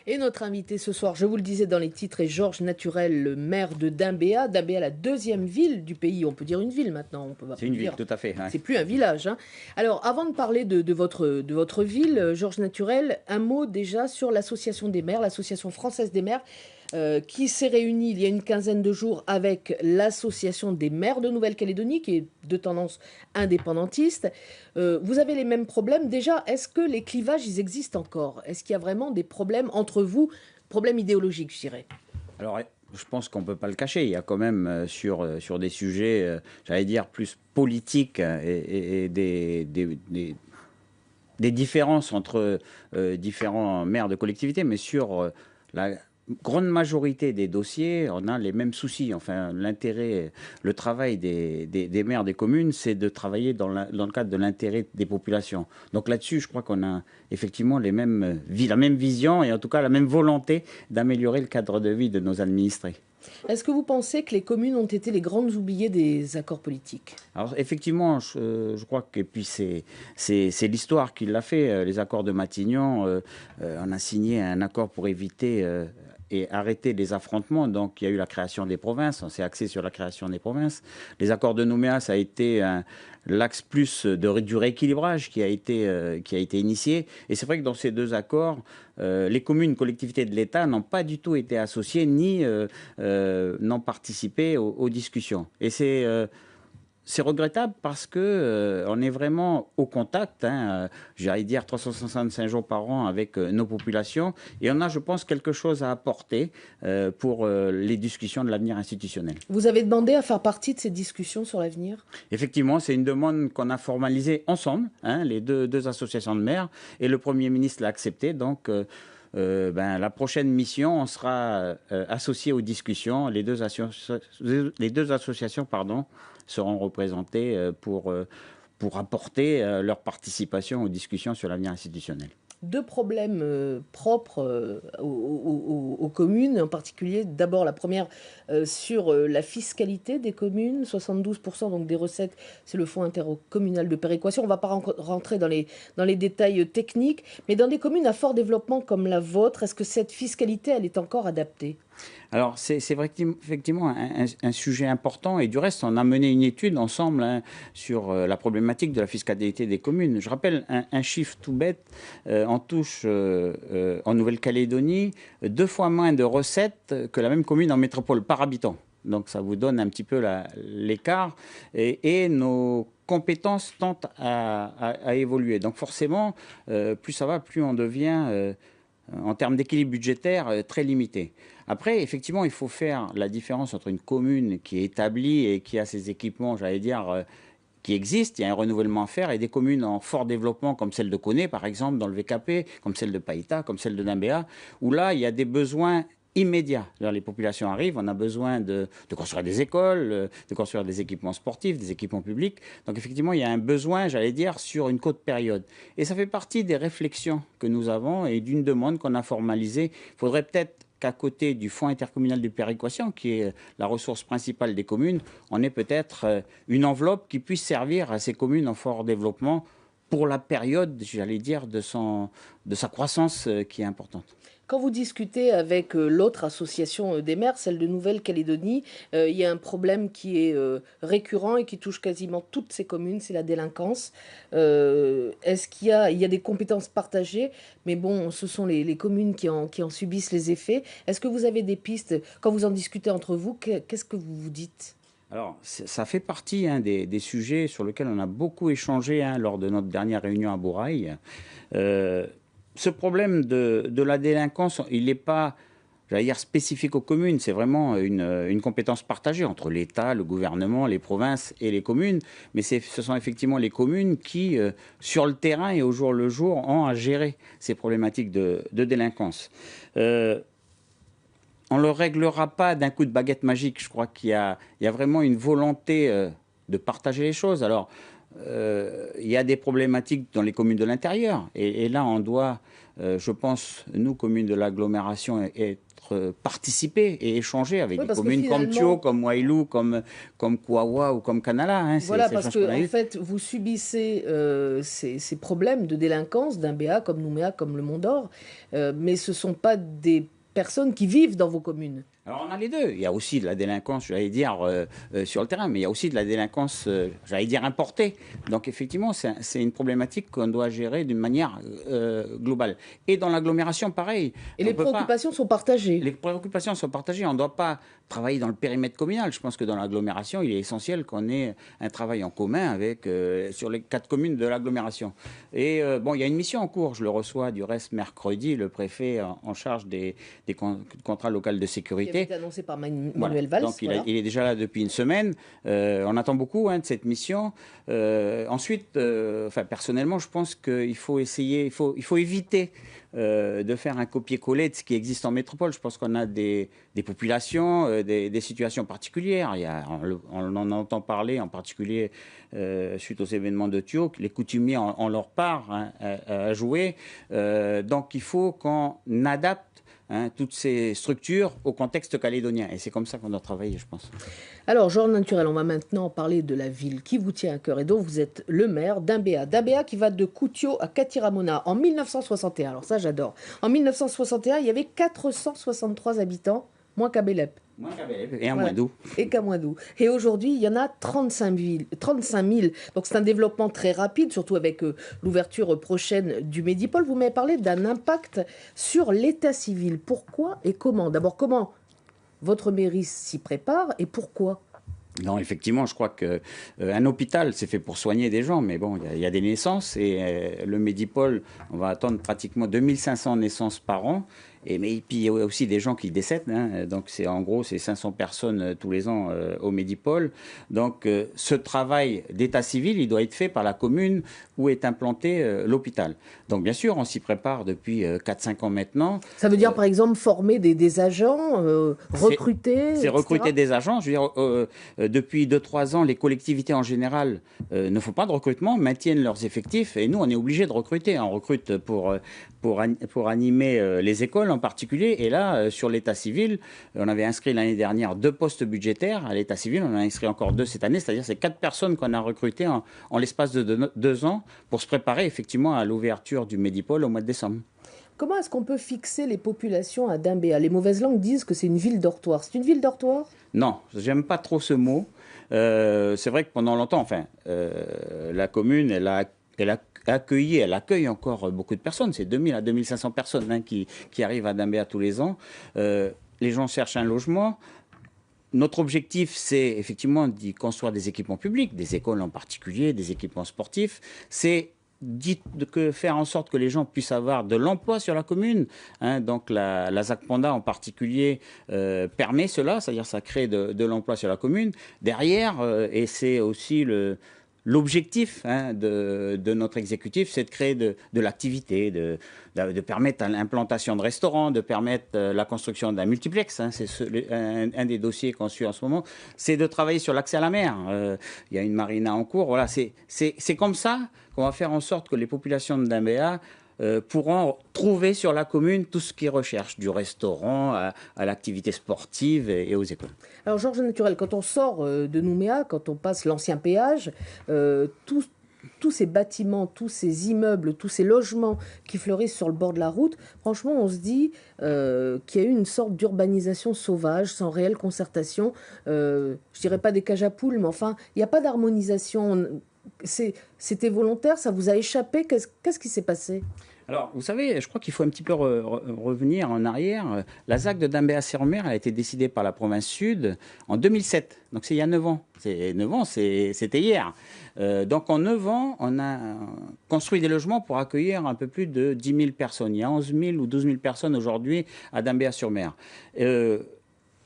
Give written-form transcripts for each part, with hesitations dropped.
Et notre invité ce soir, je vous le disais dans les titres, est Georges Naturel, le maire de Dimbéa. Dimbéa, la deuxième ville du pays. On peut dire une ville maintenant. On peut C'est plus une ville, dire. tout à fait. Ouais. C'est plus un village, hein. Alors, avant de parler de votre ville, Georges Naturel, un mot déjà sur l'association des maires, l'association française des maires, qui s'est réunie il y a une quinzaine de jours avec l'association des maires de Nouvelle-Calédonie, qui est de tendance indépendantiste. Vous avez les mêmes problèmes. Déjà, est-ce que les clivages, ils existent encore? Est-ce qu'il y a vraiment des problèmes entre vous, problèmes idéologiques, je dirais? Alors, je pense qu'on ne peut pas le cacher. Il y a quand même sur des sujets, j'allais dire, plus politiques et des différences entre différents maires de collectivités, mais sur la grande majorité des dossiers, on a les mêmes soucis. Enfin, l'intérêt, le travail des maires des communes, c'est de travailler dans le cadre de l'intérêt des populations. Donc là-dessus, je crois qu'on a effectivement la même vision et en tout cas la même volonté d'améliorer le cadre de vie de nos administrés. Est-ce que vous pensez que les communes ont été les grandes oubliées des accords politiques? Alors effectivement, je crois que puis c'est l'histoire qui l'a fait. Les accords de Matignon, on a signé un accord pour éviter et arrêter les affrontements. Donc il y a eu la création des provinces, on s'est axé sur la création des provinces. Les accords de Nouméa, ça a été l'axe plus du rééquilibrage qui a été initié. Et c'est vrai que dans ces deux accords, les communes, collectivités de l'État n'ont pas du tout été associées ni n'ont participé aux discussions. Et c'est regrettable parce que on est vraiment au contact, hein, j'allais dire 365 jours par an avec nos populations, et on a, je pense, quelque chose à apporter pour les discussions de l'avenir institutionnel. Vous avez demandé à faire partie de ces discussions sur l'avenir? Effectivement, c'est une demande qu'on a formalisée ensemble, hein, les deux associations de maires, et le Premier ministre l'a accepté. Donc, la prochaine mission, on sera associé aux discussions. Les deux associations, seront représentées pour apporter leur participation aux discussions sur l'avenir institutionnel. Deux problèmes propres aux communes, en particulier. D'abord, la première sur la fiscalité des communes, 72% donc des recettes, c'est le fonds intercommunal de péréquation. On ne va pas rentrer dans les détails techniques, mais dans des communes à fort développement comme la vôtre, est-ce que cette fiscalité, elle est encore adaptée? Alors, c'est effectivement un sujet important. Et du reste, on a mené une étude ensemble, hein, sur la problématique de la fiscalité des communes. Je rappelle un chiffre tout bête. On touche en Nouvelle-Calédonie 2 fois moins de recettes que la même commune en métropole par habitant. Donc, ça vous donne un petit peu l'écart. Et nos compétences tentent à évoluer. Donc, forcément, plus ça va, plus on devient en termes d'équilibre budgétaire, très limité. Après, effectivement, il faut faire la différence entre une commune qui est établie et qui a ses équipements, j'allais dire, qui existent, il y a un renouvellement à faire, et des communes en fort développement, comme celle de Koné, par exemple, dans le VKP, comme celle de Païta, comme celle de Dimbéa, où là, il y a des besoins immédiats. Alors, les populations arrivent, on a besoin de construire des écoles, de construire des équipements sportifs, des équipements publics. Donc effectivement, il y a un besoin, j'allais dire, sur une courte période. Et ça fait partie des réflexions que nous avons et d'une demande qu'on a formalisée. Il faudrait peut-être qu'à côté du fonds intercommunal de péréquation, qui est la ressource principale des communes, on ait peut-être une enveloppe qui puisse servir à ces communes en fort développement pour la période, j'allais dire, de sa croissance qui est importante. Quand vous discutez avec l'autre association des maires, celle de Nouvelle-Calédonie, il y a un problème qui est récurrent et qui touche quasiment toutes ces communes, c'est la délinquance. Est-ce qu'il y a des compétences partagées? Mais bon, ce sont les communes qui en subissent les effets. Est-ce que vous avez des pistes? Quand vous en discutez entre vous, qu'est-ce que vous vous dites? Alors, ça fait partie, hein, des sujets sur lesquels on a beaucoup échangé, hein, lors de notre dernière réunion à Bourail. Ce problème de la délinquance, il n'est pas, j'allais dire, spécifique aux communes. C'est vraiment une compétence partagée entre l'État, le gouvernement, les provinces et les communes. Mais ce sont effectivement les communes qui, sur le terrain et au jour le jour, ont à gérer ces problématiques de délinquance. On ne le réglera pas d'un coup de baguette magique. Je crois qu'il y a vraiment une volonté de partager les choses. Alors, il il y a des problématiques dans les communes de l'intérieur. Et là, on doit, je pense, nous, communes de l'agglomération, participer et échanger avec des communes comme Thio, comme Wailou, comme Kouawa ou comme Kanala. Hein, voilà, parce que en fait, vous subissez ces problèmes de délinquance d'un BA comme Nouméa, comme le Mont d'Or, mais ce ne sont pas des personnes qui vivent dans vos communes. Alors on a les deux. Il y a aussi de la délinquance, j'allais dire, sur le terrain, mais il y a aussi de la délinquance, j'allais dire, importée. Donc effectivement, c'est une problématique qu'on doit gérer d'une manière globale. Et dans l'agglomération, pareil. Et les préoccupations sont partagées. Les préoccupations sont partagées. On ne doit pas travailler dans le périmètre communal. Je pense que dans l'agglomération, il est essentiel qu'on ait un travail en commun avec, sur les 4 communes de l'agglomération. Et bon, il y a une mission en cours. Je le reçois du reste mercredi, le préfet en charge des contrats locaux de sécurité. Qui a été annoncé par Manuel Valls. Donc il est déjà là depuis une semaine. On attend beaucoup de cette mission. Ensuite, personnellement, je pense qu'il faut essayer, il faut éviter de faire un copier-coller de ce qui existe en métropole. Je pense qu'on a des populations, des situations particulières. On en entend parler, en particulier suite aux événements de Thio, que les coutumiers ont leur part à jouer. Donc il faut qu'on adapte toutes ces structures au contexte calédonien. Et c'est comme ça qu'on doit travailler, je pense. Alors, Georges Naturel, on va maintenant parler de la ville qui vous tient à cœur et dont vous êtes le maire, d'Imbéa qui va de Koutio à Katiramona en 1961. Alors ça, j'adore. En 1961, il y avait 463 habitants, moins qu'à Bélep. Moins qu'à Bélep et à Moindou. Et qu'à Moindou. Et aujourd'hui, il y en a 35 000. Donc c'est un développement très rapide, surtout avec l'ouverture prochaine du Médipôle. Vous m'avez parlé d'un impact sur l'état civil. Pourquoi et comment? D'abord, comment votre mairie s'y prépare et pourquoi? Non, effectivement, je crois qu'un hôpital, c'est fait pour soigner des gens, mais bon, il y a des naissances et le Médipôle, on va attendre pratiquement 2500 naissances par an. Et puis il y a aussi des gens qui décèdent, donc c'est 500 personnes tous les ans au Médipôle. Donc ce travail d'état civil, il doit être fait par la commune où est implanté l'hôpital. Donc bien sûr, on s'y prépare depuis 4-5 ans maintenant. Ça veut dire par exemple former des agents, recruter, c'est recruter des agents. Je veux dire, depuis 2-3 ans, les collectivités en général ne font pas de recrutement, maintiennent leurs effectifs, et nous on est obligés de recruter. On recrute pour animer les écoles en particulier. Et là, sur l'état civil, on avait inscrit l'année dernière 2 postes budgétaires. À l'état civil, on en a inscrit encore 2 cette année. C'est-à-dire c'est 4 personnes qu'on a recrutées en l'espace de 2 ans pour se préparer effectivement à l'ouverture du Médipôle au mois de décembre. Comment est-ce qu'on peut fixer les populations à Dimbéa? Les mauvaises langues disent que c'est une ville dortoir. C'est une ville dortoir? Non, j'aime pas trop ce mot. C'est vrai que pendant longtemps, la commune, elle accueille encore beaucoup de personnes. C'est 2000 à 2500 personnes qui arrivent à Dimbéa tous les ans. Les gens cherchent un logement. Notre objectif, c'est effectivement d'y construire des équipements publics, des écoles en particulier, des équipements sportifs. C'est faire en sorte que les gens puissent avoir de l'emploi sur la commune. Donc la ZAC-Panda en particulier permet cela, c'est-à-dire ça crée de l'emploi sur la commune. Derrière, et c'est aussi l'objectif de notre exécutif, c'est de créer de l'activité, de permettre l'implantation de restaurants, de permettre la construction d'un multiplex. C'est un des dossiers qu'on suit en ce moment. C'est de travailler sur l'accès à la mer. Il y a une marina en cours. Voilà, c'est comme ça qu'on va faire en sorte que les populations de Dimbéa pourront trouver sur la commune tout ce qu'ils recherchent, du restaurant à l'activité sportive et aux écoles. Alors Georges Naturel, quand on sort de Nouméa, quand on passe l'ancien péage, tous ces bâtiments, tous ces immeubles, tous ces logements qui fleurissent sur le bord de la route, franchement, on se dit qu'il y a eu une sorte d'urbanisation sauvage, sans réelle concertation. Je dirais pas des cages à poules, mais enfin, il n'y a pas d'harmonisation. C'était volontaire, ça vous a échappé? Qu'est-ce qui s'est passé? Alors, vous savez, je crois qu'il faut un petit peu revenir en arrière. La ZAC de Dimbéa-sur-Mer a été décidée par la province sud en 2007. Donc, c'est il y a 9 ans. 9 ans, c'était hier. Donc, en 9 ans, on a construit des logements pour accueillir un peu plus de 10 000 personnes. Il y a 11 000 ou 12 000 personnes aujourd'hui à Dimbéa-sur-Mer.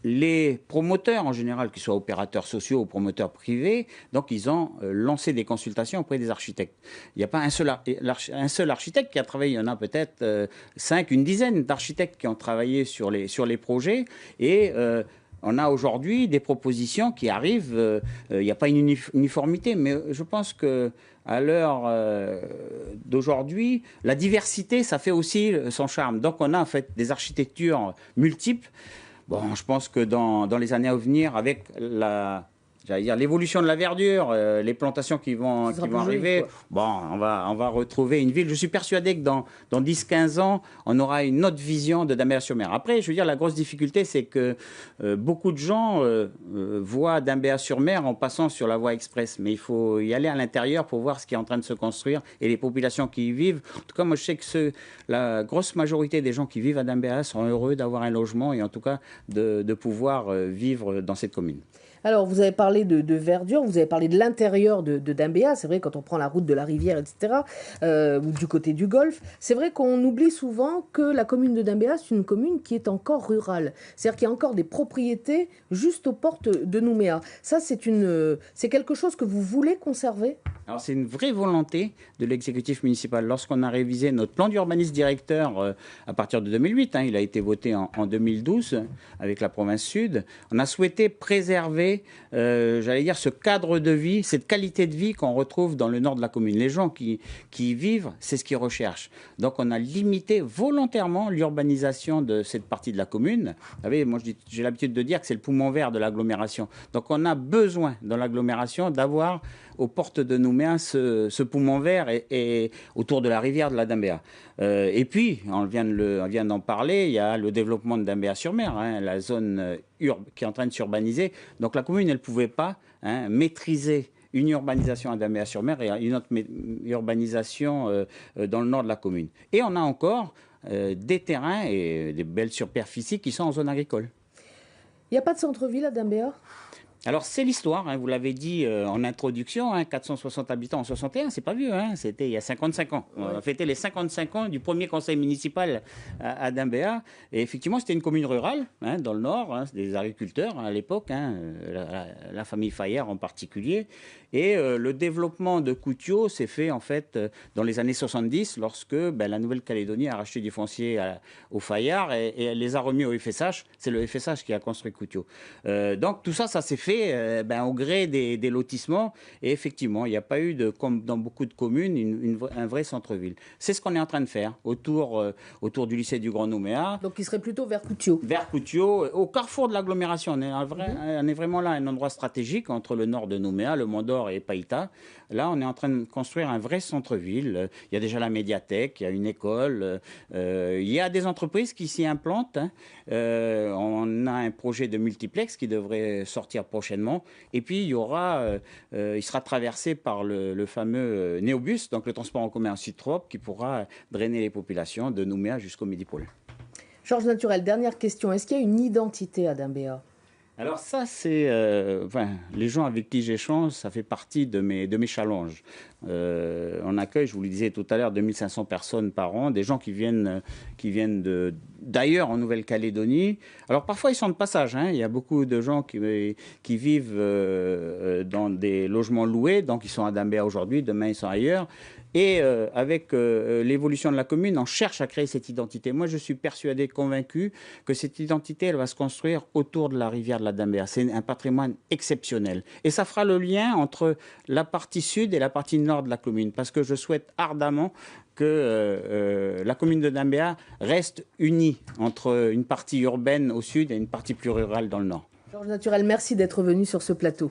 Les promoteurs, en général, qu'ils soient opérateurs sociaux ou promoteurs privés, donc ils ont lancé des consultations auprès des architectes. Il n'y a pas un seul architecte qui a travaillé. Il y en a peut-être 5, une dizaine d'architectes qui ont travaillé sur les projets. Et on a aujourd'hui des propositions qui arrivent. Il n'y a pas une uniformité, mais je pense que à l'heure d'aujourd'hui, la diversité, ça fait aussi son charme. Donc on a en fait des architectures multiples. Bon, je pense que dans les années à venir, avec l'évolution de la verdure, les plantations qui vont arriver, bon, on va retrouver une ville. Je suis persuadé que dans 10-15 ans, on aura une autre vision de Dambéa-sur-Mer. Après, je veux dire, la grosse difficulté, c'est que beaucoup de gens voient Dambéa-sur-Mer en passant sur la voie express. Mais il faut y aller à l'intérieur pour voir ce qui est en train de se construire et les populations qui y vivent. En tout cas, moi, je sais que la grosse majorité des gens qui vivent à Dambéa sont heureux d'avoir un logement et en tout cas de pouvoir vivre dans cette commune. Alors, vous avez parlé de verdure, vous avez parlé de l'intérieur de Dambéa. C'est vrai, quand on prend la route de la rivière, etc., ou du côté du golfe, c'est vrai qu'on oublie souvent que la commune de Dambéa, c'est une commune qui est encore rurale. C'est-à-dire qu'il y a encore des propriétés juste aux portes de Nouméa. Ça, c'est quelque chose que vous voulez conserver ? Alors, c'est une vraie volonté de l'exécutif municipal. Lorsqu'on a révisé notre plan d'urbanisme directeur à partir de 2008, il a été voté en 2012 avec la province sud, on a souhaité préserver ce cadre de vie, cette qualité de vie qu'on retrouve dans le nord de la commune. Les gens qui y vivent, c'est ce qu'ils recherchent. Donc on a limité volontairement l'urbanisation de cette partie de la commune. Vous savez, moi j'ai l'habitude de dire que c'est le poumon vert de l'agglomération. Donc on a besoin dans l'agglomération d'avoir aux portes de Nouméa ce poumon vert et autour de la rivière de la Dambéa. Et puis, on vient d'en parler, il y a le développement de Dambéa-sur-Mer, la zone qui est en train de s'urbaniser. Donc la commune, elle ne pouvait pas maîtriser une urbanisation à Dambéa-sur-Mer et une autre urbanisation dans le nord de la commune. Et on a encore des terrains et des belles superficies qui sont en zone agricole. Il n'y a pas de centre-ville à Dambéa ? Alors, c'est l'histoire, vous l'avez dit en introduction, 460 habitants en 61, c'est pas vieux, c'était il y a 55 ans. On a fêté les 55 ans du premier conseil municipal à Dambéa. Et effectivement, c'était une commune rurale, dans le nord, des agriculteurs à l'époque, la famille Fayère en particulier. Et le développement de Koutio s'est fait en fait dans les années 70, lorsque la Nouvelle-Calédonie a racheté du foncier aux Fayard et elle les a remis au FSH. C'est le FSH qui a construit Koutio. Donc tout ça s'est fait au gré des lotissements. Et effectivement, il n'y a pas eu, comme dans beaucoup de communes, un vrai centre-ville. C'est ce qu'on est en train de faire autour du lycée du Grand Nouméa. Donc il serait plutôt vers Koutio. Vers Koutio, au carrefour de l'agglomération. On est vraiment là, un endroit stratégique entre le nord de Nouméa, le Mont-d'Or et Païta. Là, on est en train de construire un vrai centre-ville. Il y a déjà la médiathèque, il y a une école, il y a des entreprises qui s'y implantent. On a un projet de multiplex qui devrait sortir prochainement. Et puis, il sera traversé par le fameux Néobus, donc le transport en commun en Citroën, qui pourra drainer les populations de Nouméa jusqu'au Midi-Pôle. Georges Naturel, dernière question. Est-ce qu'il y a une identité à Dambéa ? Alors ça, c'est les gens avec qui j'échange, ça fait partie de mes challenges. On accueille, je vous le disais tout à l'heure, 2500 personnes par an, des gens qui viennent d'ailleurs en Nouvelle-Calédonie. Alors parfois ils sont de passage, il y a beaucoup de gens qui vivent dans des logements loués, donc ils sont à Dambéa aujourd'hui, demain ils sont ailleurs. Et avec l'évolution de la commune, on cherche à créer cette identité. Moi, je suis persuadé, convaincu que cette identité, elle va se construire autour de la rivière de la Dambéa. C'est un patrimoine exceptionnel. Et ça fera le lien entre la partie sud et la partie nord de la commune. Parce que je souhaite ardemment que la commune de Dambéa reste unie entre une partie urbaine au sud et une partie plus rurale dans le nord. Georges Naturel, merci d'être venu sur ce plateau.